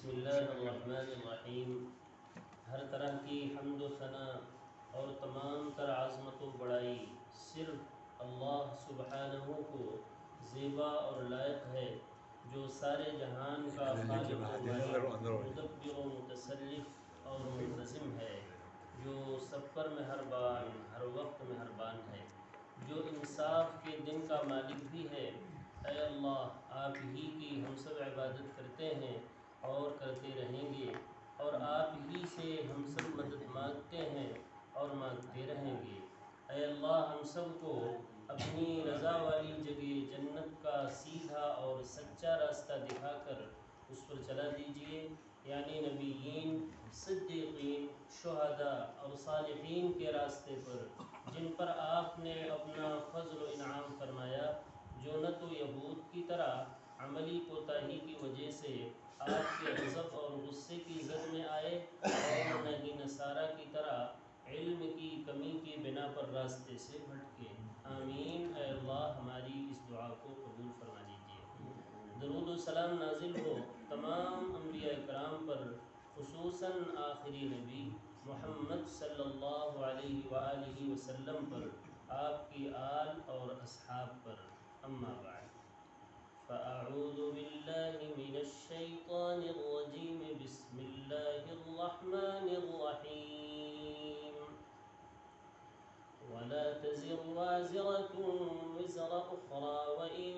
بسم اللہ الرحمن الرحیم۔ ہر طرح کی حمد و ثنا اور تمام تر عظمت و بڑائی صرف اللہ سبحانہ کو زیبا اور لائق ہے، جو سارے جہان کا خالق و مالک، مدبر و متصرف اور منتظم ہے، جو سب پر مہربان، ہر وقت مہربان ہے، جو انصاف کے دن کا مالک بھی ہے۔ اے اللہ، آپ ہی کی ہم سب عبادت کرتے ہیں اور کرتے رہیں گے، اور آپ ہی سے ہم سب مدد مانگتے ہیں اور مانگتے رہیں گے۔ اے اللہ، ہم سب کو اپنی رضا والی جگہ جنت کا سیدھا اور سچا راستہ دکھا کر اس پر چلا دیجئے، یعنی نبیین، صدیقین، شہداء اور صالحین کے راستے پر، جن پر آپ نے اپنا فضل و انعام فرمایا، جو نہ تو یہود کی طرح عملی کوتاہی کی وجہ سے آپ کے غضب اور غصے کی زد میں آئے، اور نہ ہی نصارہ کی طرح علم کی کمی کی بنا پر راستے سے بھٹکے۔ آمین۔ اے اللہ، ہماری اس دعا کو قبول فرما لیجیے۔ درود و سلام نازل ہو تمام انبیاء کرام پر، خصوصاً آخری نبی محمد صلی اللہ علیہ وآلہ وسلم پر، آپ کی آل اور اصحاب پر۔ اما بعد، فاعوذ باللہ من الشیطان الرجیم، بسم اللہ الرحمن الرحیم۔ ولا تزر وازرة وزر أخرى وإن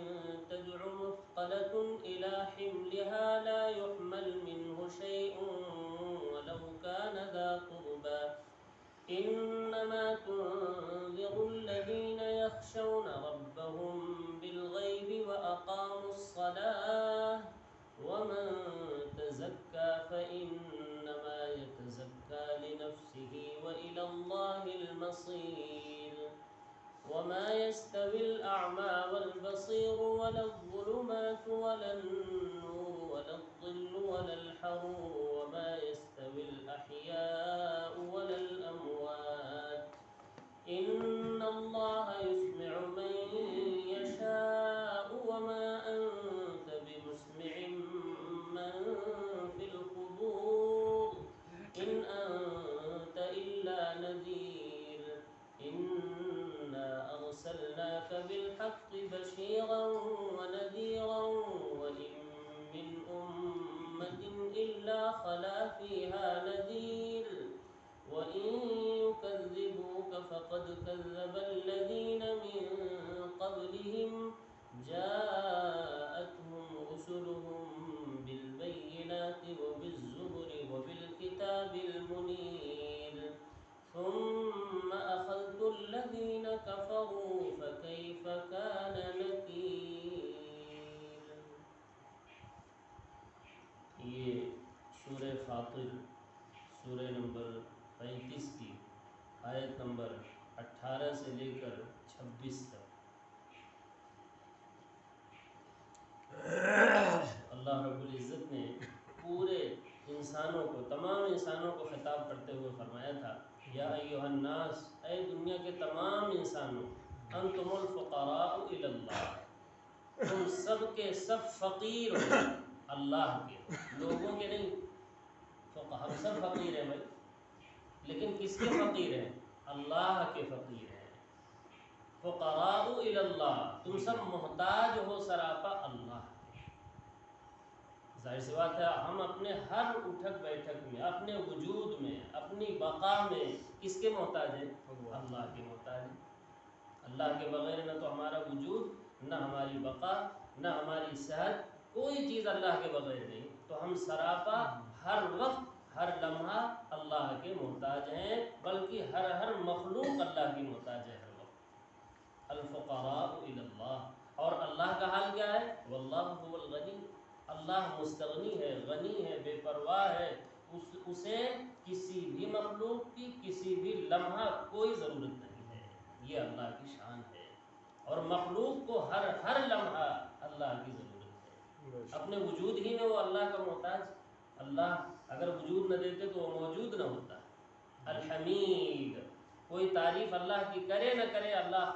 تدع مثقلة إلى حملها لا يحمل منه شيء ولو كان ذا قربى إنما تنذر الذين يخشون ربهم بالغيب وأقاموا الصلاة ومن تزكى فإنما يتزكى لنفسه وإلى الله المصير وما يستوي الأعمى والبصير ولا الظلمات ولا النور ولا الظل ولا الحرور وما يستوي الأحياء ولا الأموات إن الله يسمع من يشاء وما أنت بمسمع من في القبور إن أنت إلا نذير إنا أرسلناك بالحق بشيرا ونذيرا وإن من أمة إلا خلا فيها نذير وإن يكذبوك فقد كذب الذين من قبلهم جاءتهم رسلهم بالبينات وبالزبر وبالكتاب المنير ثم أخذت الذين كفروا فكيف كان نكير۔ یہ سورہ فاطر، سورہ نمبر 35 کی آیت نمبر 18 سے لے کر 26 تک اللہ رب العزت نے پورے انسانوں کو، تمام انسانوں کو خطاب کرتے ہوئے فرمایا تھا، یا ایھا الناس، اے دنیا کے تمام انسانوں، انتم الفقراء الی اللہ، تم سب کے سب فقیر ہو اللہ کے، لوگوں کے نہیں۔ ہم سب فقیر ہیں بھائی، لیکن کس کے فقیر ہیں؟ اللہ کے فقیر ہیں۔ فقراء الی اللہ، تم سب محتاج ہو سراپا اللہ کے۔ ظاہر سی بات ہے، ہم اپنے ہر اٹھک بیٹھک میں، اپنے وجود میں، اپنی بقا میں کس کے محتاج ہیں؟ اللہ کے محتاج ہیں۔ اللہ کے بغیر نہ تو ہمارا وجود، نہ ہماری بقا، نہ ہماری صحت، کوئی چیز اللہ کے بغیر نہیں۔ تو ہم سراپا ہر وقت، ہر لمحہ اللہ کے محتاج ہیں، بلکہ ہر مخلوق اللہ کی محتاج ہے ہر وقت۔ الفقراء الی اللہ، اور اللہ کا حال کیا ہے؟ واللہ هو الغنی، اللہ مستغنی ہے، غنی ہے، بے پرواہ ہے، اسے کسی بھی مخلوق کی کسی بھی لمحہ کوئی ضرورت نہیں ہے۔ یہ اللہ کی شان ہے، اور مخلوق کو ہر لمحہ اللہ کی ضرورت ہے۔ اپنے وجود ہی میں وہ اللہ کا محتاج۔ اللہ اگر وجود نہ دیتے تو وہ موجود نہ ہوتا۔ الحمید، کوئی تعریف اللہ کی کرے نہ کرے، اللہ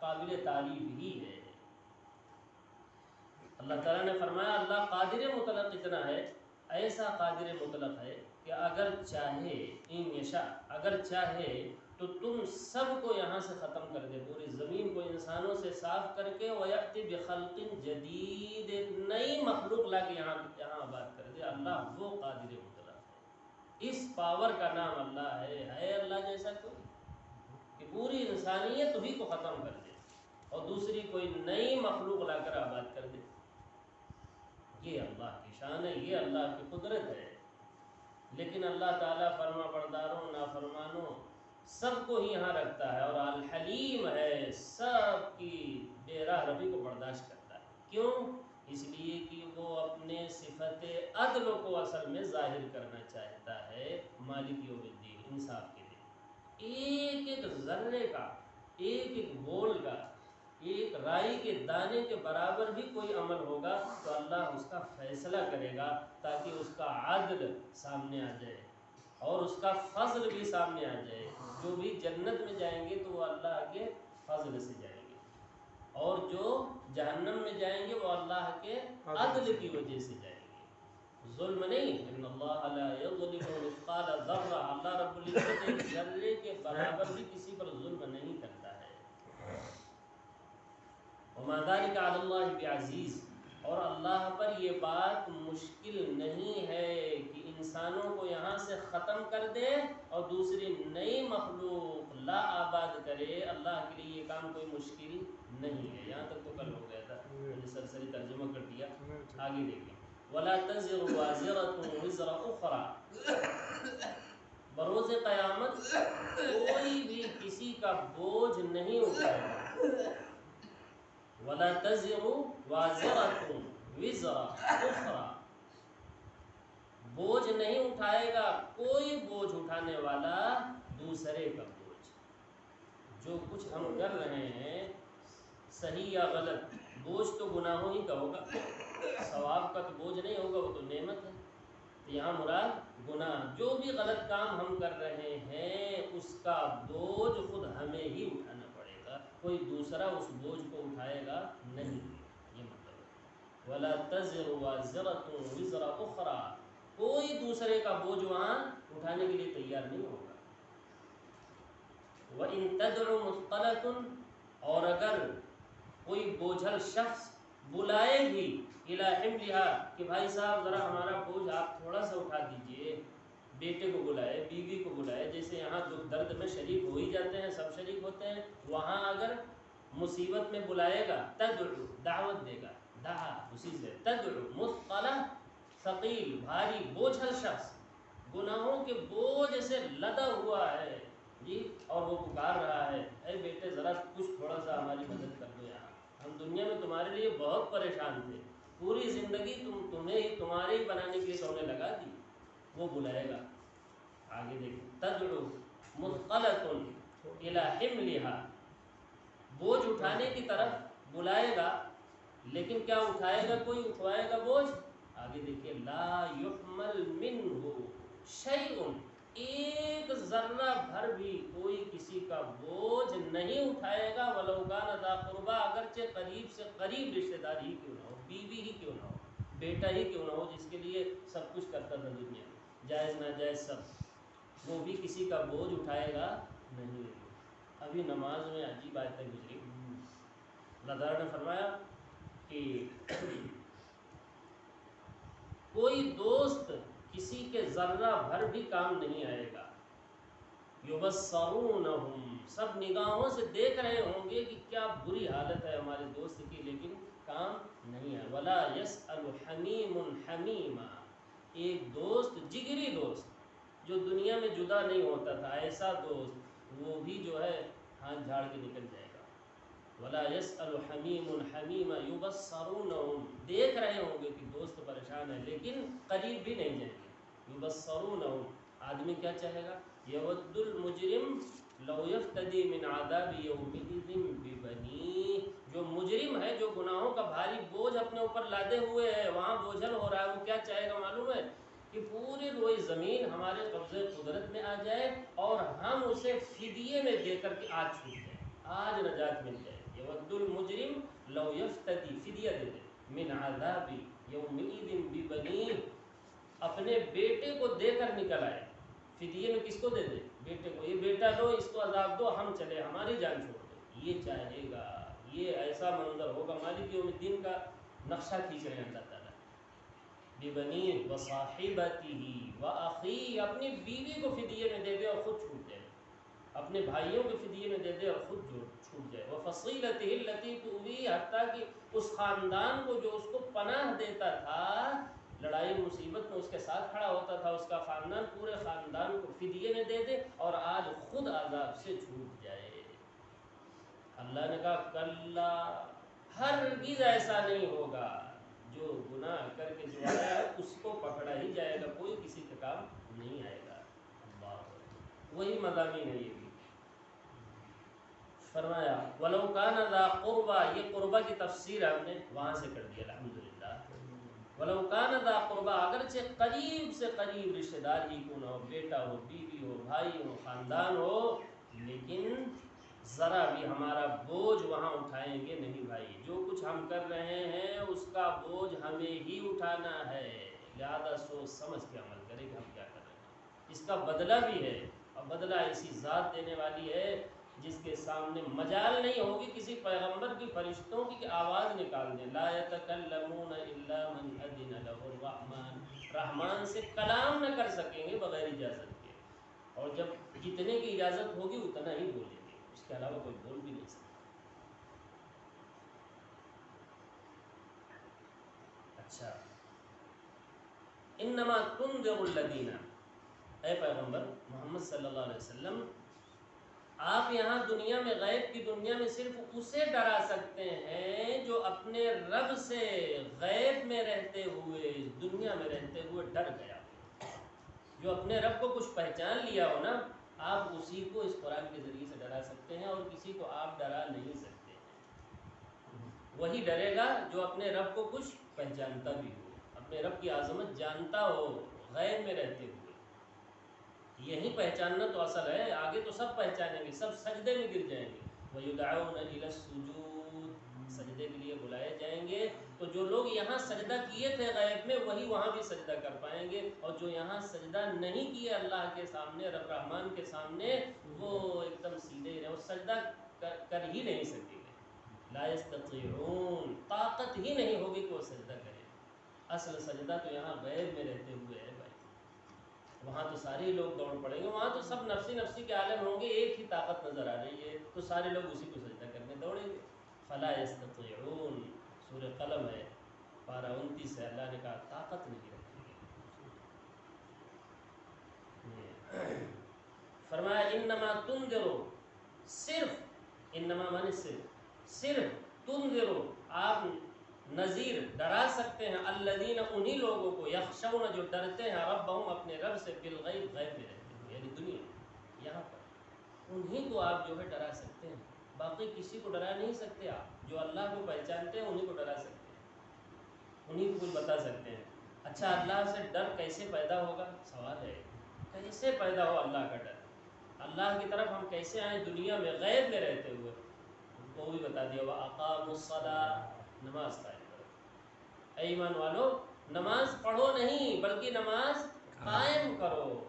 قابل تعریف ہی ہے۔ اللہ تعالیٰ نے فرمایا اللہ قادر مطلق اتنا ہے ایسا قادر مطلق ہے کہ اگر چاہے ان یشاء، اگر چاہے تو تم سب کو یہاں سے ختم کر دے، پوری زمین کو انسانوں سے صاف کر کے وَيَأْتِ بِخَلْقٍ جدید، ایک نئی مخلوق لا کے یہاں آباد کر دے۔ اللہ وہ قادر مطلق ہے، اس پاور کا نام اللہ ہے اللہ جیسا کوئی کہ پوری انسانیت ہی کو ختم کر دے اور دوسری کوئی نئی مخلوق لا کر آباد کر دے۔ یہ اللہ کی شان ہے، یہ اللہ کی قدرت ہے۔ لیکن اللہ تعالیٰ فرما برداروں نافرمانوں سب کو ہی یہاں رکھتا ہے، اور الحلیم ہے، سب کی بے راہ روی کو برداشت کرتا ہے۔ کیوں؟ اس لیے کہ وہ اپنے صفت عدل کو اصل میں ظاہر کرنا چاہتا ہے مالک یوم الدین، انصاف کے لیے۔ ایک ایک ذرے کا، ایک ایک بول کا، ایک رائی کے دانے کے برابر بھی کوئی عمل ہوگا تو اللہ اس کا فیصلہ کرے گا تاکہ اس کا عدل سامنے آ جائے اور اس کا فضل بھی سامنے آ جائے۔ جو بھی جنت میں جائیں گے تو وہ اللہ کے فضل سے جائیں گے، اور جو جہنم میں جائیں گے وہ اللہ کے عدل کی وجہ سے جائیں گے۔ ظلم نہیں، ان اللہ لا یظلم مثقال ذرہ، اللہ رب العزت ایک ذرے کے برابر بھی کسی پر ظلم نہیں کرتا ہے۔ وما ذلك علی اللہ بعزیز، اور اللہ پر یہ بات مشکل نہیں ہے کہ انسانوں کو یہاں سے ختم کر دے اور دوسری نئی مخلوق لا آباد کرے۔ اللہ کے لیے یہ کام کوئی مشکل نہیں ہے۔ یہاں تک تو کل ہو گیا تھا، میں نے سرسری ترجمہ کر دیا، آگے دیکھیں۔ ولا تزر وازرة وزر اخرى، بروز قیامت کوئی بھی کسی کا بوجھ نہیں اٹھائے گا۔ وَلَا تَزِرُ وَازِرَةٌ وِزْرَ أُخْرَى، بوجھ نہیں اٹھائے گا کوئی بوجھ اٹھانے والا دوسرے کا بوجھ۔ جو کچھ ہم کر رہے ہیں صحیح یا غلط، بوجھ تو گناہوں ہی کا ہوگا، ثواب کا تو بوجھ نہیں ہوگا، وہ تو نعمت ہے۔ یہاں مراد گناہ، جو بھی غلط کام ہم کر رہے ہیں اس کا بوجھ خود ہمیں ہی اٹھانا پڑے گا، کوئی دوسرا اس بوجھ کو اٹھائے گا نہیں، یہ مطلب ہے۔ وَلَا تَزِرُ وَازِرَةٌ وِزْرَ أُخْرَى، کوئی دوسرے کا بوجھ وہاں اٹھانے کے لیے تیار نہیں ہوگا۔ وَإِن تَدْعُ مُثْقَلَةٌ، اور اگر کوئی بوجھل شخص بلائے بھی اِلَىٰ حِمْلِهَا کہ بھائی صاحب ذرا ہمارا بوجھ آپ تھوڑا سا اٹھا دیجئے، بیٹے کو بلائے، بیوی کو بلائے، جیسے یہاں دکھ درد میں شریک ہو ہی جاتے ہیں، سب شریک ہوتے ہیں، وہاں اگر مصیبت میں بلائے گا، تدعو، دعوت دے گا، دعا اسی سے، تدعو مثقلہ، ثقیل، بھاری بوجھل شخص، گناہوں کے بوجھ سے لدا ہوا ہے جی، اور وہ پکار رہا ہے، اے بیٹے ذرا کچھ تھوڑا سا ہماری مدد کر دو یار، ہم دنیا میں تمہارے لیے بہت پریشان تھے، پوری زندگی تمہیں ہی تمہارے ہی بنانے کے لیے تو نے لگا دی۔ وہ بلائے گا، آگے دیکھیں، تدعو مثقلۃ الی حملها، بوجھ اٹھانے کی طرف بلائے گا، لیکن کیا اٹھائے گا کوئی، اٹھوائے گا بوجھ؟ آگے دیکھیے، لا یحمل منہ شیء، ایک ذرہ بھر بھی کوئی کسی کا بوجھ نہیں اٹھائے گا، ولو کان ذا قربا، اگرچہ قریب سے قریب رشتہ دار ہی کیوں نہ ہو، بیوی ہی کیوں نہ ہو، بیٹا ہی کیوں نہ ہو، جس کے لیے سب کچھ کرتا تھا دنیا میں، جائز ناجائز سب، وہ بھی کسی کا بوجھ اٹھائے گا نہیں۔ ابھی نماز میں عجیب آیت گزری، اللہ تعالیٰ نے فرمایا کہ کوئی دوست کسی کے ذرہ بھر بھی کام نہیں آئے گا، یبصرونہم، سب نگاہوں سے دیکھ رہے ہوں گے کہ کیا بری حالت ہے ہمارے دوست کی، لیکن کام نہیں ہے۔ ولا یسأل حمیم حمیما، ایک دوست، جگری دوست جو دنیا میں جدا نہیں ہوتا تھا، ایسا دوست وہ بھی جو ہے ہاتھ جھاڑ کے نکل جائے گا۔ ولا یسأل حمیم حمیما یبصرونہم، دیکھ رہے ہوں گے کہ دوست پریشان ہے لیکن قریب بھی نہیں جائیں گے۔ یبصرونہم، آدمی کیا چاہے گا، یود المجرم لو یفتدی من عذاب یومئذ ببنیہ، جو مجرم ہے، جو گناہوں کا بھاری بوجھ اپنے اوپر لادے ہوئے ہے، وہاں بوجھل ہو رہا ہے، وہ کیا چاہے گا معلوم ہے، کہ پوری روئی زمین ہمارے قبضے قدرت میں آ جائے اور ہم اسے فدیے میں دے کر کے آج چھوٹ جائے، آج نجات مل جائے۔ یود المجرم لو یفتدی، فدیہ دے دے، من عذاب یومئذ ببنیہ، اپنے بیٹے کو دے کر نکل آئے، فدیے میں کس کو دے دے؟ بیٹے کو، یہ بیٹا دو، اس کو عذاب دو، ہم چلے، ہماری جان چھوڑ دو، یہ چاہے گا، یہ ایسا منظر ہوگا۔ مالک یوم الدین کا نقشہ کھینچ رہے ہیں اللہ تعالیٰ، ببنی وصاحبتہ واخی، اپنی بیوی کو فدیے میں دے دے اور خود چھوٹ جائے، اپنے بھائیوں کو فدیے میں دے دے اور خود چھوٹ جائے، وفصیلتہ التی تؤوی، حتیٰ کہ اس خاندان کو جو اس کو پناہ دیتا تھا، لڑائی مصیبت میں اس کے ساتھ کھڑا ہوتا تھا، اس کا خاندان، پورے خاندان کو فدیے میں دے دے اور آج خود عذاب سے چھوٹ جائے۔ اللہ نے کہا کلا، ہرگز ایسا نہیں ہوگا، جو گناہ کر کے جو آیا ہے اس کو پکڑا ہی جائے گا، کوئی کسی کا کام نہیں آئے گا۔ اللہ، وہی مضامین ہے یہ بھی۔ فرمایا وَلَوْ كَانَ ذَا قُرْبَى، یہ قربہ کی تفسیر ہم نے وہاں سے کر دی الحمدللہ۔ وَلَوْ كَانَ ذَا قُرْبَى، اگرچہ قریب سے قریب رشتہ دار ہی کیوں نہ ہو، بیٹا ہو، بیوی ہو، بھائی ہو، خاندان ہو، لیکن ذرا بھی ہمارا بوجھ وہاں اٹھائیں گے نہیں بھائی، جو کچھ ہم کر رہے ہیں اس کا بوجھ ہمیں ہی اٹھانا ہے، لہذا سوچ سمجھ کے عمل کرے کہ ہم کیا کر رہے ہیں، اس کا بدلہ بھی ہے، اور بدلہ ایسی ذات دینے والی ہے جس کے سامنے مجال نہیں ہوگی کسی پیغمبر کی، فرشتوں کی آواز نکال دیں، لا یتکلمون الا من اذن له الرحمن، رحمان سے کلام نہ کر سکیں گے بغیر اجازت کے، اور جب جتنے کی اجازت ہوگی اتنا ہی بولیں گے، اس کے علاوہ کوئی بول بھی نہیں سکتا۔ اچھا، انما تنذر الذین، اے پیغمبر محمد صلی اللہ علیہ وسلم، آپ یہاں دنیا میں، غیب کی دنیا میں صرف اسے ڈرا سکتے ہیں جو اپنے رب سے غیب میں رہتے ہوئے، اس دنیا میں رہتے ہوئے ڈر گیا، جو اپنے رب کو کچھ پہچان لیا ہو نا، آپ اسی کو اس قرآن کے ذریعے سے ڈرا سکتے ہیں، اور کسی کو آپ ڈرا نہیں سکتے ہیں۔ وہی ڈرے گا جو اپنے رب کو کچھ پہچانتا بھی ہو، اپنے رب کی عظمت جانتا ہو غیب میں رہتے ہوئے، یہی پہچاننا تو اصل ہے، آگے تو سب پہچانیں گے، سب سجدے میں گر جائیں گے۔ وَيُدْعَوْنَ إِلَى السُّجُودِ، سجدے کے لیے بلائے جائیں گے، تو جو لوگ یہاں سجدہ کیے تھے غیب میں، وہی وہاں بھی سجدہ کر پائیں گے، اور جو یہاں سجدہ نہیں کیے اللہ کے سامنے، رب رحمان کے سامنے، وہ ایک دم سیدھے ہی رہے، وہ سجدہ کر ہی نہیں سکیں گے، لا يستطيعون، طاقت ہی نہیں ہوگی کہ وہ سجدہ کرے۔ اصل سجدہ تو یہاں غیب میں رہتے ہوئے ہے بھائی، وہاں تو سارے لوگ دوڑ پڑیں گے، وہاں تو سب نفسی نفسی کے عالم ہوں گے، ایک ہی طاقت نظر آ رہی ہے، تو سارے لوگ اسی کو سجدہ کرنے دوڑیں گے۔ فلا یستطیعون، سورہ قلم ہے، پارہ 29 ہے، اللہ نے کہا طاقت نہیں رکھیں گے۔ فرمایا انما تنذر، صرف، انما مانے صرف تنذر، آپ نذیر ڈرا سکتے ہیں، الذین، انہی لوگوں کو، یخشون، جو ڈرتے ہیں، ربہم، اپنے رب سے، بالغیب، غیب میں رہتے ہیں، یعنی دنیا یہاں پر، انہی کو آپ جو ہے ڈرا سکتے ہیں، باقی کسی کو ڈرا نہیں سکتے آپ، جو اللہ کو پہچانتے ہیں انہی کو ڈرا سکتے ہیں، انہی کو کچھ بتا سکتے ہیں۔ اچھا، اللہ سے ڈر کیسے پیدا ہوگا؟ سوال ہے، کیسے پیدا ہو اللہ کا ڈر؟ اللہ کی طرف ہم کیسے آئیں دنیا میں غیب میں رہتے ہوئے؟ ان کو بھی بتا دیا، وَأَقَامُوا الصَّلَاةَ، نماز قائم کرو، اے ایمان والو نماز پڑھو نہیں بلکہ نماز قائم کرو،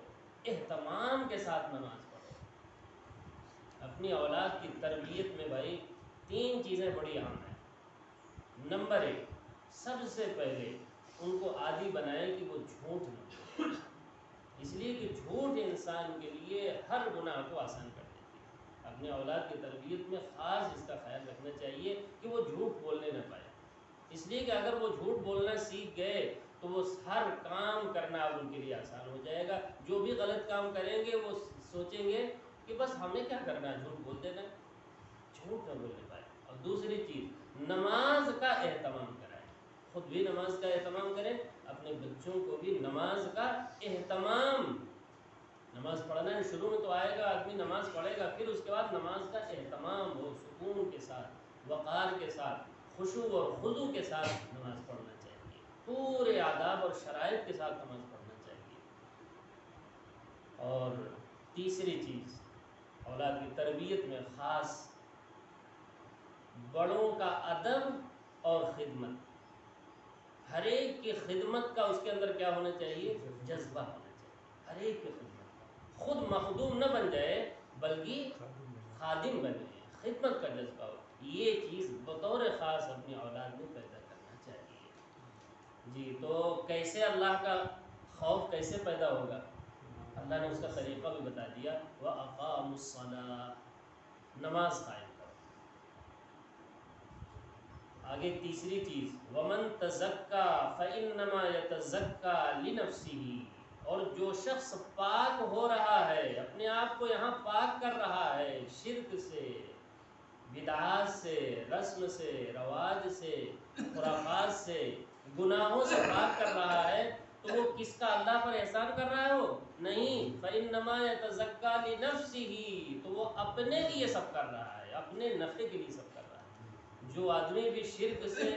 اہتمام کے ساتھ نماز پڑھو۔ اپنی اولاد کی تربیت میں بھائی 3 چیزیں بڑی اہم ہیں۔ نمبر 1، سب سے پہلے ان کو عادی بنائیں کہ وہ جھوٹ نہ بولے، اس لیے کہ جھوٹ انسان کے لیے ہر گناہ کو آسان کر دیتی ہے۔ اپنے اولاد کی تربیت میں خاص اس کا خیال رکھنا چاہیے کہ وہ جھوٹ بولنے نہ پائے، اس لیے کہ اگر وہ جھوٹ بولنا سیکھ گئے تو وہ ہر کام کرنا اب ان کے لیے آسان ہو جائے گا، جو بھی غلط کام کریں گے وہ سوچیں گے کہ بس ہمیں کیا کرنا ہے، جھوٹ بول دینا، جھوٹ نہ بولنے پائے۔ اور دوسری چیز، نماز کا اہتمام کرائیں، خود بھی نماز کا اہتمام کریں، اپنے بچوں کو بھی نماز کا اہتمام، نماز پڑھنا ہے شروع میں تو آئے گا، آدمی نماز پڑھے گا، پھر اس کے بعد نماز کا اہتمام ہو، سکون کے ساتھ، وقار کے ساتھ، خشوع اور خضوع کے ساتھ نماز پڑھنا چاہیے، پورے آداب اور شرائط کے ساتھ نماز پڑھنا چاہیے۔ اور تیسری چیز، اولاد کی تربیت میں خاص بڑوں کا ادب اور خدمت، ہر ایک کی خدمت کا اس کے اندر کیا ہونا چاہیے؟ جذبہ ہونا چاہیے، ہر ایک کی خدمت کا، خود مخدوم نہ بن جائے بلکہ خادم بنے، خدمت کا جذبہ ہو، یہ چیز بطور خاص اپنی اولاد میں پیدا کرنا چاہیے۔ جی تو کیسے اللہ کا خوف کیسے پیدا ہوگا؟ اللہ نے اس کا طریقہ بھی بتا دیا، وَأَقَامُوا الصَّلَاةَ، نماز قائم کرو۔ آگے تیسری چیز، وَمَن تَزَكَّىٰ فَإِنَّمَا يَتَزَكَّىٰ لِنَفْسِهِ، اور جو شخص پاک ہو رہا ہے، اپنے آپ کو یہاں پاک کر رہا ہے شرک سے، بدعات سے، رسم سے، رواج سے، خرافات سے، گناہوں سے پاک کر رہا ہے، تو وہ کس کا اللہ پر احسان کر رہا ہے؟ وہ نہیں، فَإِنَّمَا يَتَزَكَّىٰ لِنَفْسِهِ، تو وہ اپنے لیے سب کر رہا ہے، اپنے نفع کے لیے سب کر رہا ہے۔ جو آدمی بھی شرک سے،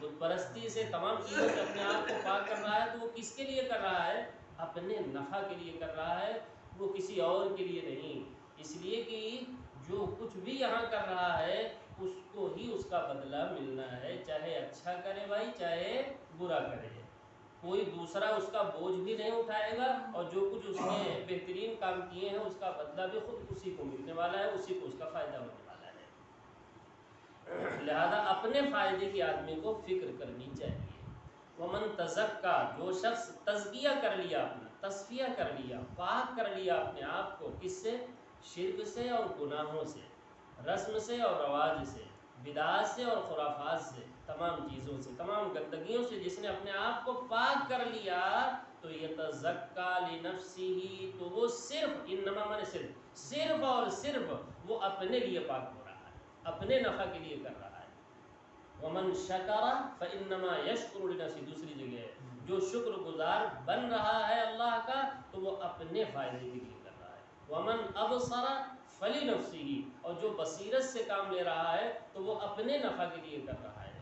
بت پرستی سے، تمام چیزوں سے اپنے آپ کو پاک کر رہا ہے، تو وہ کس کے لیے کر رہا ہے؟ اپنے نفع کے لیے کر رہا ہے، وہ کسی اور کے لیے نہیں۔ اس لیے کہ جو کچھ بھی یہاں کر رہا ہے اس کو ہی اس کا بدلہ ملنا ہے، چاہے اچھا کرے بھائی چاہے برا کرے، کوئی دوسرا اس کا بوجھ بھی نہیں اٹھائے گا، اور جو کچھ اس نے بہترین کام کیے ہیں اس کا بدلہ بھی خود اسی کو ملنے والا ہے، اسی کو اس کا فائدہ ہونے والا ہے۔ لہذا اپنے فائدے کی آدمی کو فکر کرنی چاہیے۔ وَمَن تَزَكَّىٰ، جو شخص تزکیہ کر لیا، اپنا تصفیہ کر لیا، پاک کر لیا اپنے آپ کو، کس سے؟ شرک سے اور گناہوں سے، رسم سے اور رواج سے، بدعات سے اور خرافات سے، تمام چیزوں سے، تمام گندگیوں سے جس نے اپنے آپ کو پاک کر لیا، تو یتزکیٰ لنفسہ، تو وہ صرف، انما مانے صرف اور صرف وہ اپنے لیے پاک ہو رہا ہے، اپنے نفع کے لیے کر رہا ہے۔ ومن شکر فانما یشکر لنفسہ، دوسری جگہ ہے، جو شکر گزار بن رہا ہے اللہ کا تو وہ اپنے فائدے کے لیے کر رہا ہے۔ ومن ابصر فلنفسہ، اور جو بصیرت سے کام لے رہا ہے تو وہ اپنے نفع کے لیے کر رہا ہے۔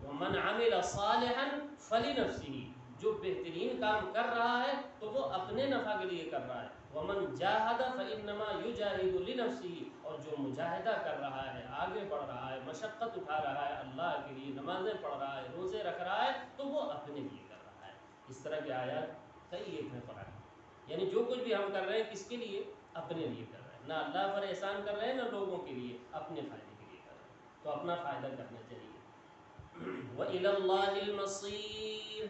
ومن عمل صالحا فلنفسہ، جو بہترین کام کر رہا ہے تو وہ اپنے نفع کے لیے کر رہا ہے۔ ومن جاہد فانما یجاہد لنفسہ، اور جو مجاہدہ کر رہا ہے، آگے بڑھ رہا ہے، مشقت اٹھا رہا ہے اللہ کے لیے، نمازیں پڑھ رہا ہے، روزے رکھ رہا ہے، تو وہ اپنے لیے کر رہا ہے۔ اس طرح کی آیات کئی ایک ہیں قرآن، یعنی جو کچھ بھی ہم کر رہے ہیں کس کے لیے؟ اپنے لیے کر رہے ہیں، نہ اللہ پر احسان کر رہے ہیں نہ لوگوں کے لیے، اپنے فائدے کے لیے کر رہے ہیں، تو اپنا فائدہ کرنا چاہیے۔ وَإِلَى اللَّهِ الْمَصِيرُ،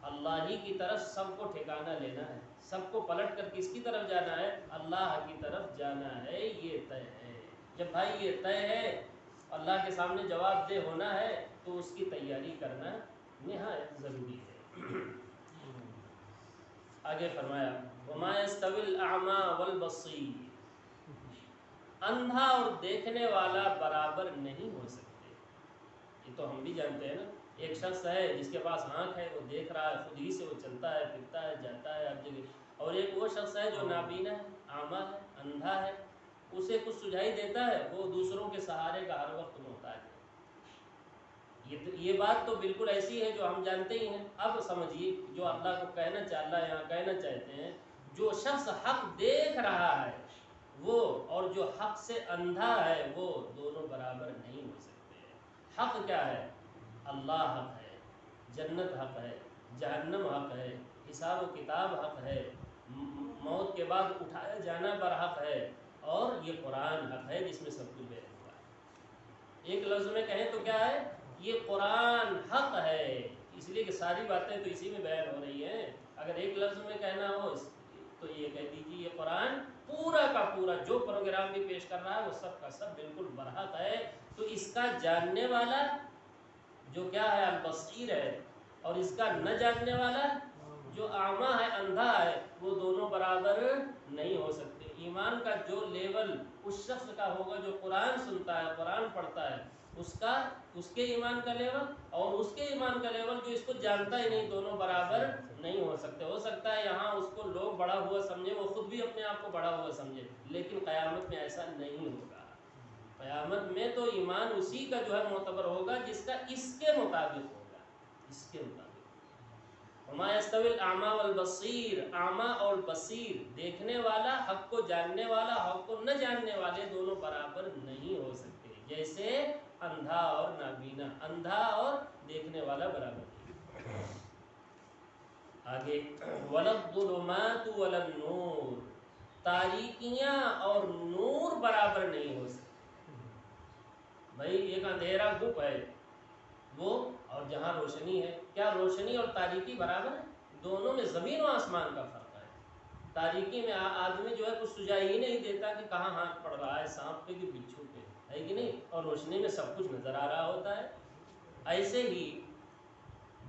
اللہ ہی کی طرف سب کو ٹھکانہ لینا ہے، سب کو پلٹ کر کس کی طرف جانا ہے؟ اللہ کی طرف جانا ہے، یہ طے ہے۔ جب بھائی یہ طے ہے، اللہ کے سامنے جواب دہ ہونا ہے، تو اس کی تیاری کرنا نہایت ضروری ہے۔ آگے فرمایا وَمَا يَسْتَوِي الْأَعْمَى وَالْبَصِيرُ، اندھا اور دیکھنے والا برابر نہیں ہو سکتے، یہ تو ہم بھی جانتے ہیں نا۔ ایک شخص ہے جس کے پاس آنکھ ہے، وہ دیکھ رہا ہے، خود ہی سے وہ چلتا ہے، پھرتا ہے، جاتا ہے ہر جگہ، اور ایک وہ شخص ہے جو نابینا ہے، اعمیٰ ہے، اندھا ہے، اسے کچھ سجھائی دیتا ہے، وہ دوسروں کے سہارے کا ہر وقت محتاج ہے۔ یہ بات تو بالکل ایسی ہے جو ہم جانتے ہی ہیں۔ اب سمجھیے جو اللہ کو اللہ یہاں کہنا چاہتے ہیں، جو شخص حق دیکھ رہا ہے وہ اور جو حق سے اندھا ہے وہ دونوں برابر نہیں ہو سکتے۔ حق کیا ہے؟ اللہ حق ہے، جنت حق ہے، جہنم حق ہے، حساب و کتاب حق ہے، موت کے بعد اٹھایا جانا پر حق ہے، اور یہ قرآن حق ہے جس میں سب کچھ بیان ہوا ہے۔ ایک لفظ میں کہیں تو کیا ہے؟ یہ قرآن حق ہے، اس لیے کہ ساری باتیں تو اسی میں بیان ہو رہی ہیں۔ اگر ایک لفظ میں کہنا ہو تو یہ کہہ دیجیے یہ قرآن پورا کا پورا جو پروگرام بھی پیش کر رہا ہے وہ سب کا سب بالکل برحق ہے۔ تو اس کا جاننے والا جو کیا ہے البصیر ہے، اور اس کا نہ جاننے والا جو اعمیٰ ہے، اندھا ہے، وہ دونوں برابر نہیں ہو سکتے۔ ایمان کا جو لیول اس شخص کا ہوگا جو قرآن سنتا ہے، قرآن پڑھتا ہے، اس کے ایمان کا لیول اور اس کے ایمان کا لیول جو اس کو جانتا ہی نہیں، دونوں برابر نہیں ہو سکتے۔ ہو سکتا ہے یہاں اس کو لوگ بڑا ہوا سمجھے، وہ خود بھی اپنے آپ کو بڑا ہوا سمجھے، لیکن قیامت میں ایسا نہیں ہوگا۔ قیامت میں تو ایمان اسی کا جو ہے معتبر ہوگا جس کا اس کے مطابق ہوگا، اس کے مطابق۔ وَمَا يَسْتَوِي الْأَعْمَى وَالْبَصِيرُ، اعمیٰ اور بصیر، دیکھنے والا، حق کو جاننے والا، حق کو نہ جاننے والے، دونوں برابر نہیں ہو سکتے۔ جیسے اندھا اور نابینا، اندھا اور دیکھنے والا برابر نہیں۔ آگے وَلَا الظُّلُمَاتُ وَلَا النُّورُ، تاریکیاں اور نور برابر نہیں ہو سکتے۔ بھائی ایک اندھیرا گپ ہے وہ، اور جہاں روشنی ہے، کیا روشنی اور تاریکی برابر ہے؟ دونوں میں زمین و آسمان کا فرق ہے۔ تاریکی میں آدمی جو ہے کچھ سجائی ہی نہیں دیتا کہ کہاں ہاتھ پڑ رہا ہے، سانپ پہ کہ بچھو پہ، ہے کہ نہیں؟ اور روشنی میں سب کچھ نظر آ رہا ہوتا ہے۔ ایسے ہی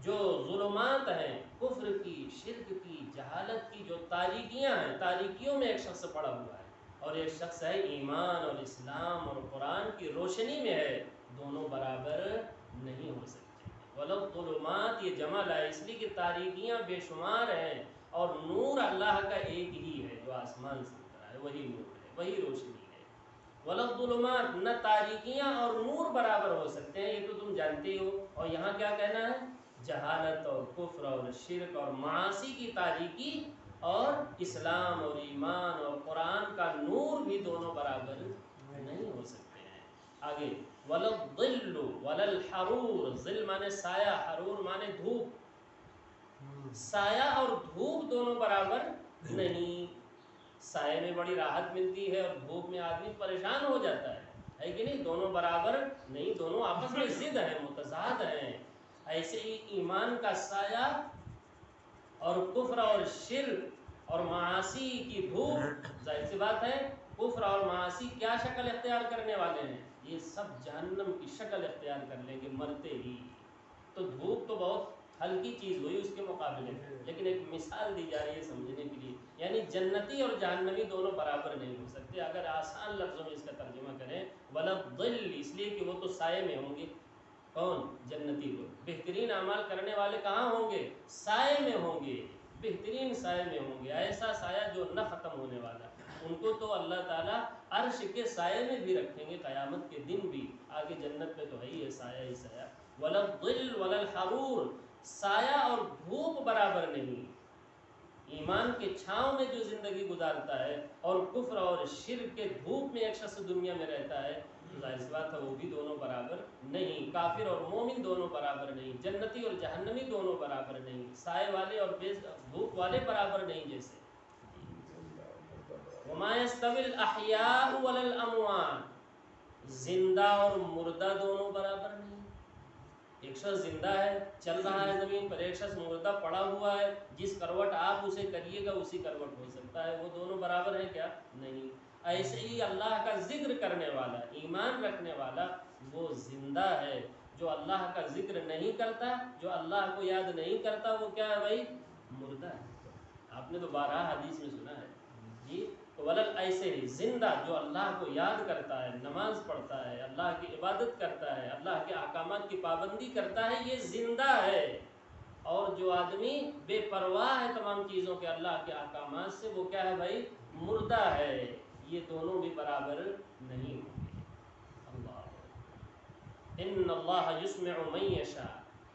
جو ظلمات ہیں، کفر کی، شرک کی، جہالت کی جو تاریکیاں ہیں، تاریکیوں میں ایک شخص پڑا ہوا ہے، اور ایک شخص ہے ایمان اور اسلام اور قرآن کی روشنی میں ہے، دونوں برابر نہیں ہو سکتے۔ وَلَا الظُّلُمَاتُ یہ جمع ہے اس لیے کہ تاریکیاں بے شمار ہیں، اور نور اللہ کا ایک ہی ہے جو آسمان سے اترا ہے، وہی نور ہے، وہی روشنی ہے۔ وَلَا الظُّلُمَاتُ نہ تاریکیاں اور نور برابر ہو سکتے ہیں، یہ تو تم جانتے ہو۔ اور یہاں کیا کہنا ہے؟ جہالت اور کفر اور شرک اور معاصی کی تاریکی اور اسلام اور ایمان اور قرآن کا نور بھی دونوں برابر نہیں ہو سکتے ہیں۔ آگے وَلَا الظِّلُّ وَلَا الْحَرُورُ، ظل مانے سایہ، حرور مانے دھوپ۔ سایہ اور دھوپ دونوں برابر نہیں۔ سائے میں بڑی راحت ملتی ہے اور دھوپ میں آدمی پریشان ہو جاتا ہے کہ نہیں؟ دونوں برابر نہیں، دونوں آپس میں ضد ہیں، متضاد ہیں۔ ایسے ہی ایمان کا سایہ اور کفر اور شرک اور معاصی کی دھوپ، ظاہر سی بات ہے کفر اور معاصی کیا شکل اختیار کرنے والے ہیں؟ یہ سب جہنم کی شکل اختیار کر لیں گے مرتے ہی۔ تو دھوپ تو بہت ہلکی چیز ہوئی اس کے مقابلے میں، لیکن ایک مثال دی جا رہی ہے سمجھنے کے لیے، یعنی جنتی اور جہنمی دونوں برابر نہیں ہو سکتے۔ اگر آسان لفظوں میں اس کا ترجمہ کریں، وَلَا الظِّلُّ اس لیے کہ وہ تو سائے میں ہوں گے۔ کون؟ جنتی لوگ۔ بہترین اعمال کرنے والے کہاں ہوں گے؟ سائے میں ہوں گے، بہترین سائے میں ہوں گے، ایسا سایہ جو نہ ختم ہونے والا۔ ان کو تو اللہ تعالیٰ عرش کے سائے میں بھی رکھیں گے قیامت کے دن بھی، آگے جنت میں تو ہے ہی ہے سایہ ہی سایہ۔ وَلَا الظِّلُّ وَلَا الْحَرُورُ سایہ اور دھوپ برابر نہیں۔ ایمان کے چھاؤں میں جو زندگی گزارتا ہے اور کفر اور شرک کے دھوپ میں ایک شخص دنیا میں رہتا ہے، ظاہر سی بات ہے وہ بھی دونوں برابر نہیں۔ کافر اور مومن دونوں برابر نہیں، جنتی اور جہنمی دونوں برابر نہیں، سائے والے اور دھوپ والے برابر نہیں۔ جیسے وَمَا يَسْتَوِي الْأَحْيَاءُ وَلَا الْأَمْوَاتُ زندہ اور مردہ دونوں برابر نہیں۔ ایک شخص زندہ ہے، چل رہا ہے زمین پر، ایک شخص مردہ پڑا ہوا ہے، جس کروٹ آپ اسے کریے گا اسی کروٹ ہو سکتا ہے، وہ دونوں برابر ہیں کیا؟ نہیں۔ ایسے ہی اللہ کا ذکر کرنے والا، ایمان رکھنے والا، وہ زندہ ہے۔ جو اللہ کا ذکر نہیں کرتا، جو اللہ کو یاد نہیں کرتا، وہ کیا ہے بھائی؟ مردہ ہے۔ آپ نے تو 12 حدیث میں سنا ہے جی۔ تو ولل ایسے ہی زندہ جو اللہ کو یاد کرتا ہے، نماز پڑھتا ہے، اللہ کی عبادت کرتا ہے، اللہ کے احکامات کی پابندی کرتا ہے، یہ زندہ ہے۔ اور جو آدمی بے پرواہ ہے تمام چیزوں کے اللہ کے احکامات سے، وہ کیا ہے بھائی؟ مردہ ہے۔ یہ دونوں بھی برابر نہیں ہوں گے۔ اللہ ان اللہ یسمع من یشاء،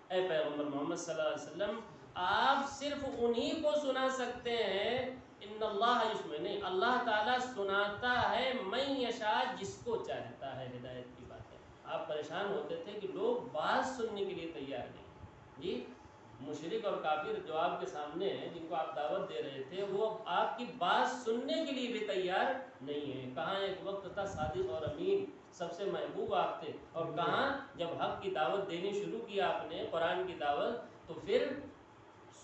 اے پیغمبر محمد صلی اللہ علیہ وسلم آپ صرف انہی کو سنا سکتے ہیں۔ ان اللہ یسمع نہیں، اللہ تعالیٰ سناتا ہے من یشاء جس کو چاہتا ہے، ہدایت کی بات ہے۔ آپ پریشان ہوتے تھے کہ لوگ بات سننے کے لیے تیار نہیں جی۔ مشرک اور کافر جو آپ کے سامنے ہیں، جن کو آپ دعوت دے رہے تھے، وہ آپ کی بات سننے کے لیے بھی تیار نہیں ہیں۔ کہاں ایک وقت تھا صادق اور امین، سب سے محبوب آپ تھے، اور کہاں جب حق کی دعوت دینی شروع کی آپ نے، قرآن کی دعوت، تو پھر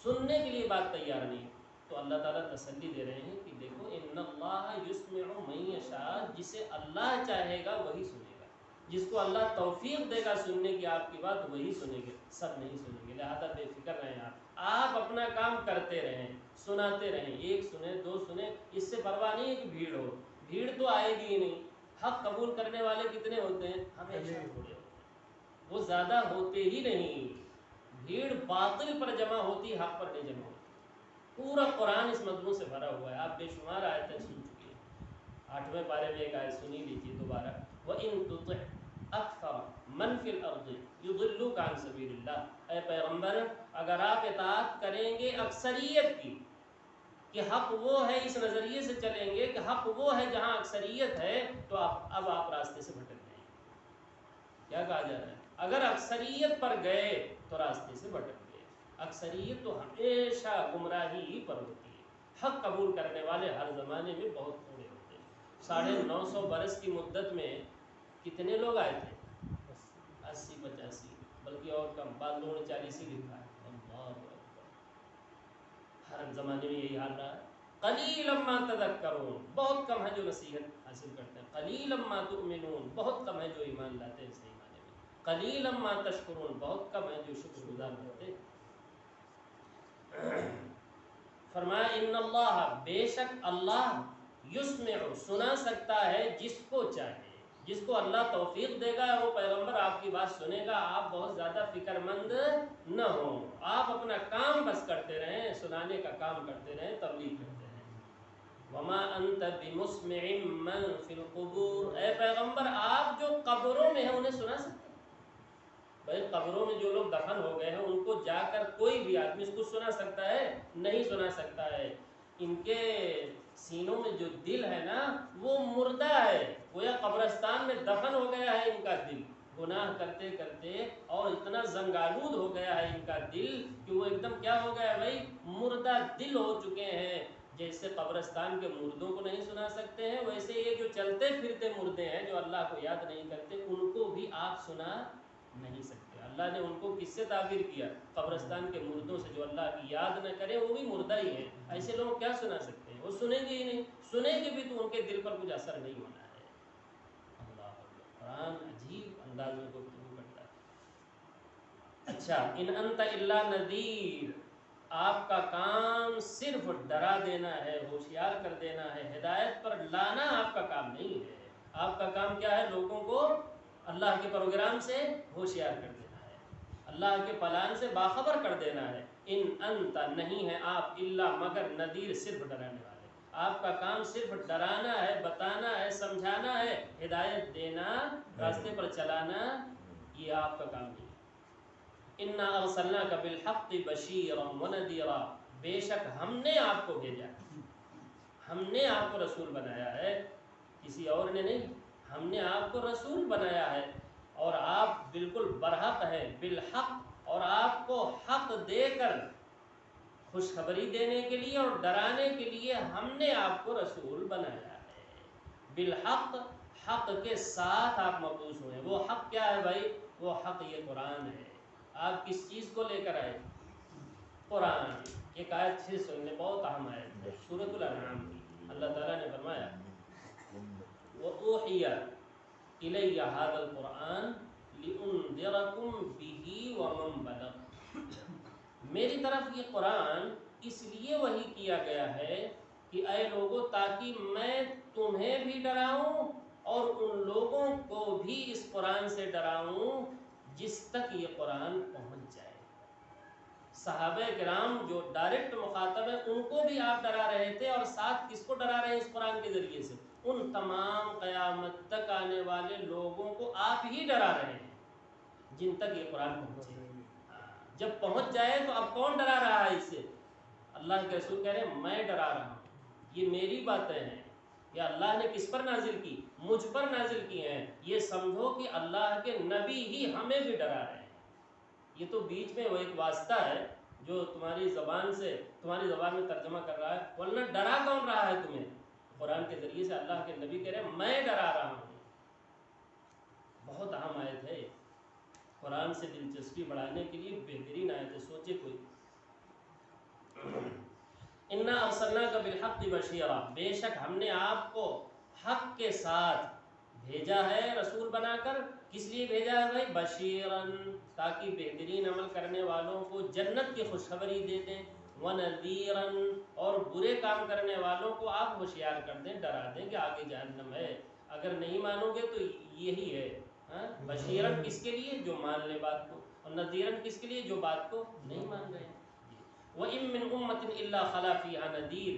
سننے کے لیے بات تیار نہیں۔ تو اللہ تعالیٰ تسلی دے رہے ہیں کہ دیکھو ان اللہ یسمع من یشاء، جسے اللہ چاہے گا وہی سنے گا، جس کو اللہ توفیق دے گا سننے کی آپ کی بات وہی سنیں گے، سب نہیں سنیں گے۔ لہذا بے فکر رہیں، آپ اپنا کام کرتے رہیں، سناتے رہیں، ایک سنیں، دو سنیں، اس سے پرواہ نہیں ہے کہ بھیڑ ہو، بھیڑ تو آئے گی ہی نہیں۔ حق قبول کرنے والے کتنے ہوتے ہیں؟ ہمیشہ تھوڑے ہوتے ہیں، وہ زیادہ ہوتے ہی نہیں۔ بھیڑ باطل پر جمع ہوتی، حق پر نہیں جمع ہوتی۔ پورا قرآن اس مضمون سے بھرا ہوا ہے، آپ بے شمار آیتیں سن چکے ہیں۔ 8ویں پارے میں ایک آیت سنی لیجیے دوبارہ، وَإِن تُطِعْ أَكْثَرَ مَنْ فِي الْأَرْضِ يُضِلُّوكَ عَنْ سَبِيلِ اللَّهِ، اے پیغمبر اگر آپ اطاعت کریں گے اکثریت کی، کہ حق وہ ہے، اس نظریے سے چلیں گے کہ حق وہ ہے جہاں اکثریت ہے، تو اب آپ راستے سے بھٹک جائیں گے۔ کیا کہا جا رہا ہے؟ اگر اکثریت پر گئے تو راستے سے بھٹک گئے. اکثریت تو ہمیشہ گمراہی ہی پر ہوتی ہے. حق قبول کرنے والے ہر زمانے میں بہت تھوڑے ہوتے ہیں. 950 برس کی مدت میں کتنے لوگ آئے تھے؟ 80-85، بلکہ اور کم. بعض لوگوں نے 40 ہی لکھا ہے. اللہ اکبر. ہر زمانے میں یہی حال رہا ہے. قلیلا ما تذکرون، بہت کم ہے جو نصیحت حاصل کرتے ہیں. قلیلا ما تؤمنون، بہت کم ہے جو ایمان لاتے ہیں صحیح معنی میں. قلیلا ما تشکرون، بہت کم ہے جو شکر گزار ہوتے ہیں. فرمایا ان اللہ، بے شک اللہ، یسمع، سنا سکتا ہے جس کو چاہے. جس کو اللہ توفیق دے گا وہ پیغمبر آپ کی بات سنے گا. آپ بہت زیادہ فکر مند نہ ہوں، آپ اپنا کام بس کرتے رہیں، سنانے کا کام کرتے رہیں، تبلیغ کرتے رہیں. وما انت بمسمع من فی القبور، اے پیغمبر آپ جو قبروں میں ہیں انہیں سنا سکتے ہیں؟ بھائی قبروں میں جو لوگ دفن ہو گئے ہیں ان کو جا کر کوئی بھی آدمی اس کو سنا سکتا ہے؟ نہیں سنا سکتا ہے. ان کے سینوں میں جو دل ہے نا وہ مردہ ہے، گویا قبرستان میں دفن ہو گیا ہے ان کا دل، گناہ کرتے کرتے، اور اتنا زنگالود ہو گیا ہے ان کا دل کہ وہ ایک دم کیا ہو گیا ہے بھائی، مردہ دل ہو چکے ہیں. جیسے قبرستان کے مردوں کو نہیں سنا سکتے ہیں، ویسے یہ جو چلتے پھرتے مردے ہیں جو اللہ کو یاد نہیں کرتے ان کو بھی آپ سنا نہیں سکتے. اللہ نے ان کو کس سے تعبیر کیا؟ قبرستان کے مردوں سے. جو اللہ کی یاد نہ کرے وہ بھی مردہ ہی ہے. ایسے لوگ کیا سنا سکتے ہیں؟ وہ سنیں گے ہی نہیں. سنیں گے بھی تو ان کے دل پر کچھ اثر نہیں ہونا ہے. اللہ اکبر. قرآن عجیب انداز میں گفتگو کرتا ہے. اچھا، ان انت الا نذیر، آپ کا کام صرف ڈرا دینا ہے، ہوشیار کر دینا ہے، ہدایت پر لانا آپ کا کام نہیں ہے. آپ کا کام کیا ہے؟ لوگوں کو اللہ کے پروگرام سے ہوشیار کر دینا ہے، اللہ کے پلان سے باخبر کر دینا ہے. ان انت، نہیں ہے آپ، الا مگر، نذیر، صرف ڈرانے والے. آپ کا کام صرف ڈرانا ہے، بتانا ہے، سمجھانا ہے، ہدایت دینا، راستے پر چلانا، یہ آپ کا کام نہیں ہے. انا ارسلناک بالحق بشیرا ونذیرا، بے شک ہم نے آپ کو بھیجا، ہم نے آپ کو رسول بنایا ہے، کسی اور نے نہیں. ہم نے آپ کو رسول بنایا ہے اور آپ بالکل برحق ہیں، بالحق، اور آپ کو حق دے کر خوشخبری دینے کے لیے اور ڈرانے کے لیے ہم نے آپ کو رسول بنایا ہے. بالحق، حق کے ساتھ آپ مبعوث ہوئے. وہ حق کیا ہے بھائی؟ وہ حق یہ قرآن ہے. آپ کس چیز کو لے کر آئے؟ قرآن. ایک آیت پھر سننے، بہت اہم آیت ہے، سورۃ الانعام کی. اللہ تعالیٰ نے فرمایا وَأُوحِيَ إِلَيَّ هَذَا الْقُرْآنَ لِأُنذِرَكُمْ بِهِ وَمَنْ بَلَغَ، میری طرف یہ قرآن اس لیے وحی کیا گیا ہے کہ اے لوگوں، تاکہ میں تمہیں بھی ڈراؤں اور ان لوگوں کو بھی اس قرآن سے ڈراؤں جس تک یہ قرآن پہنچ جائے. صحابہ کرام جو ڈائریکٹ مخاطب ہیں ان کو بھی آپ ڈرا رہے تھے، اور ساتھ کس کو ڈرا رہے ہیں اس قرآن کے ذریعے سے؟ ان تمام قیامت تک آنے والے لوگوں کو آپ ہی ڈرا رہے ہیں جن تک یہ قرآن پہنچے. جب پہنچ جائے تو اب کون ڈرا رہا ہے اس سے؟ اللہ کے رسول کہہ رہے ہیں میں ڈرا رہا ہوں، یہ میری باتیں ہیں، یہ اللہ نے کس پر نازل کی؟ مجھ پر نازل کی ہیں. یہ سمجھو کہ اللہ کے نبی ہی ہمیں بھی ڈرا رہے ہیں. یہ تو بیچ میں وہ ایک واسطہ ہے جو تمہاری زبان میں ترجمہ کر رہا ہے، ورنہ ڈرا کون رہا ہے تمہیں؟ قرآن کے ذریعے سے اللہ کے نبی کہہ رہے ہیں میں ڈرا رہا ہوں. بہت اہم آیت ہے، قرآن سے دلچسپی بڑھانے کے لیے بہترین آیت ہے. سوچے کوئی، انا ارسلناک بالحق بشیرا، بے شک ہم نے آپ کو حق کے ساتھ بھیجا ہے رسول بنا کر. کس لیے بھیجا ہے بھائی؟ بشیرن، تاکہ بہترین عمل کرنے والوں کو جنت کی خوشخبری دے دیں، ونذیرن، اور برے کام کرنے والوں کو آپ ہوشیار کر دیں، ڈرا دیں کہ آگے جہنم ہے، اگر نہیں مانو گے تو یہی ہے. بشیرن کس کے لیے؟ جو مان لے بات کو، اور نذیرن کس کے لیے؟ جو بات کو نہیں مان رہے. وَإِن مِّنْ أُمَّةٍ إِلَّا خَلَا فِيهَا نَذِيرٌ،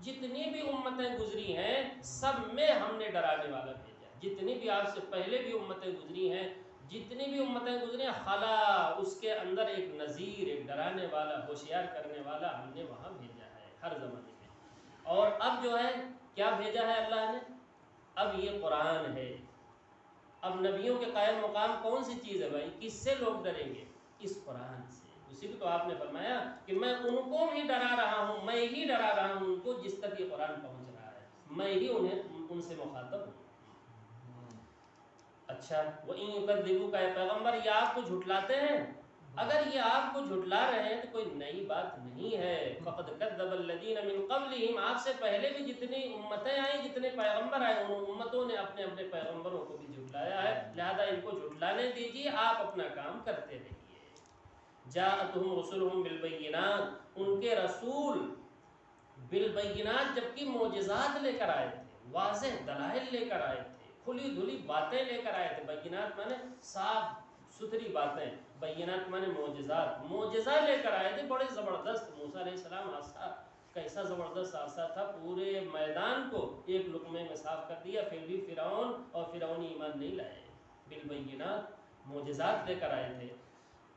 جتنی بھی امتیں گزری ہیں سب میں ہم نے ڈرانے والا بھیجا. جتنی بھی آپ سے پہلے بھی امتیں گزری ہیں، جتنی بھی امتیں گزری ہیں، خلا، اس کے اندر ایک نذیر، ایک ڈرانے والا، ہوشیار کرنے والا ہم نے وہاں بھیجا ہے ہر زمانے میں. اور اب جو ہے کیا بھیجا ہے اللہ نے؟ اب یہ قرآن ہے. اب نبیوں کے قائم مقام کون سی چیز ہے بھائی؟ کس سے لوگ ڈریں گے؟ اس قرآن سے۔ اسی کو تو آپ نے فرمایا کہ میں ان کو بھی ڈرا رہا ہوں، میں ہی ڈرا رہا ہوں ان کو جس تک یہ قرآن پہنچ رہا ہے، میں ہی ان سے مخاطب ہوں۔ اچھا، وَإِن يُكَذِّبُوكَ اے پیغمبر، یہ آپ کو جھٹلاتے ہیں؟ اگر یہ آپ کو جھٹلا رہے ہیں تو کوئی نئی بات نہیں ہے۔ فَقَدْ كَذَّبَ الَّذِينَ مِن قَبْلِهِمْ، آپ سے پہلے بھی جتنی امتیں آئیں، جتنے پیغمبر آئے، ان امتوں نے اپنے اپنے پیغمبروں کو بھی جھٹلایا ہے، لہذا ان کو جھٹلانے دیجیے، آپ اپنا کام کرتے رہیے۔ جاءتہم رسلہم بالبینات، ان کے رسول بالبینات جبکہ معجزات لے کر آئے تھے، واضح دلائل لے کر آئے تھے، کھلی دھلی باتیں لے کر آئے تھے۔ بینات مانے صاف ستھری باتیں، بینات مانے معجزات، معجزہ لے کر آئے تھے بڑے زبردست۔ موسیٰ علیہ السلام عصا، کیسا زبردست عصا تھا، پورے میدان کو ایک لقمے میں صاف کر دیا، پھر بھی فرعون اور فرعونی ایمان نہیں لائے۔ بالبینات معجزات لے کر آئے تھے،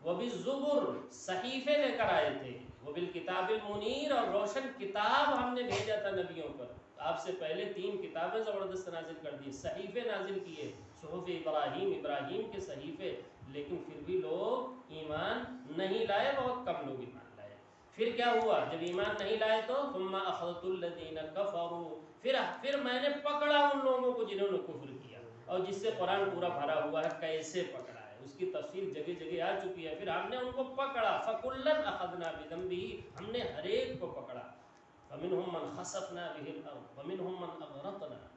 وبالزبر صحیفے لے کر آئے تھے، وبالکتاب المنیر اور روشن کتاب ہم نے بھیجا تھا نبیوں پر۔ آپ سے پہلے 3 کتابیں زبردست نازل کر دی، صحیفے نازل کیے، صحف ابراہیم کے صحیفے، لیکن پھر بھی لوگ ایمان نہیں لائے، بہت کم لوگ ایمان لائے۔ پھر کیا ہوا جب ایمان نہیں لائے تو ثم اخذت الذین کفروا، پھر میں نے پکڑا ان لوگوں کو جنہوں نے کفر کیا، اور جس سے قرآن پورا بھرا ہوا ہے کیسے پکڑا ہے اس کی تفصیل جگہ جگہ آ چکی ہے۔ پھر ہم نے ان کو پکڑا، فَكُلًّا أَخَذْنَا بِذَنبِهِ، ہم نے ہر ایک کو پکڑا، فَمِنْهُمْ مَنْ خَسَفْنَا بِهِ الْأَرْضَ وَمِنْهُمْ مَنْ أَغْرَقْنَا،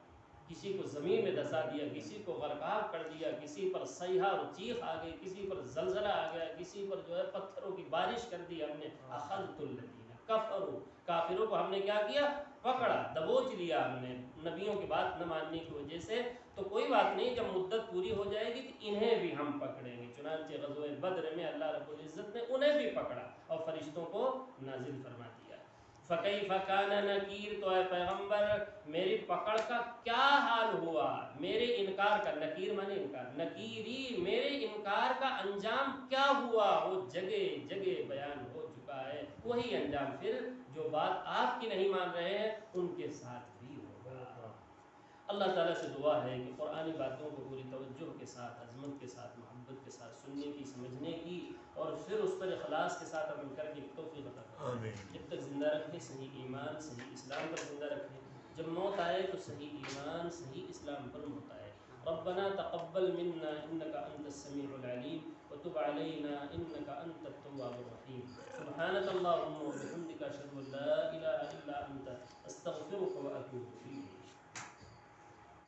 کسی کو زمین میں دھسا دیا، کسی کو غرقاب کر دیا، کسی پر صیحہ اور چیخ آ گئی، کسی پر زلزلہ آ گیا، کسی پر جو ہے پتھروں کی بارش کر دی ہم نے۔ اخذت الذین کفروا، کافروں کو ہم نے کیا کیا؟ پکڑا، دبوچ لیا ہم نے نبیوں کی بات نہ ماننے کی وجہ سے۔ تو کوئی بات نہیں، جب مدت پوری ہو جائے گی تو انہیں بھی ہم پکڑیں گے۔ چنانچہ غزوہ بدر میں اللہ رب العزت نے انہیں بھی پکڑا اور فرشتوں کو نازل فرما دیا۔ فَكَيْفَ كَانَ نَكِيرٌ، تو اے پیغمبر میری پکڑ کا کیا حال ہوا، میرے انکار کا، نکیر مانے انکار، نکیری میرے انکار کا انجام کیا ہوا، وہ جگہ جگہ بیان ہو چکا ہے۔ وہی انجام پھر جو بات آپ کی نہیں مان رہے ہیں ان کے ساتھ بھی ہوگا۔ اللہ تعالیٰ سے دعا ہے کہ قرآنی باتوں کو پوری توجہ کے ساتھ، عظمت کے ساتھ، محبت کے ساتھ سننے کی، سمجھنے کی، اور پھر اس پر اخلاص کے ساتھ عمل کر کے توفیق عطا فرمائے۔ جب تک زندہ رکھے صحیح ایمان، صحیح اسلام پر زندہ رکھے، جب موت آئے تو صحیح ایمان، صحیح اسلام پر موت آئے۔ ربنا تقبل منا انك انت السميع العليم وتب علينا انك انت التواب الرحيم۔ سبحانك اللهم وبحمدك اشهد ان لا اله الا انت استغفرك واتوب اليك۔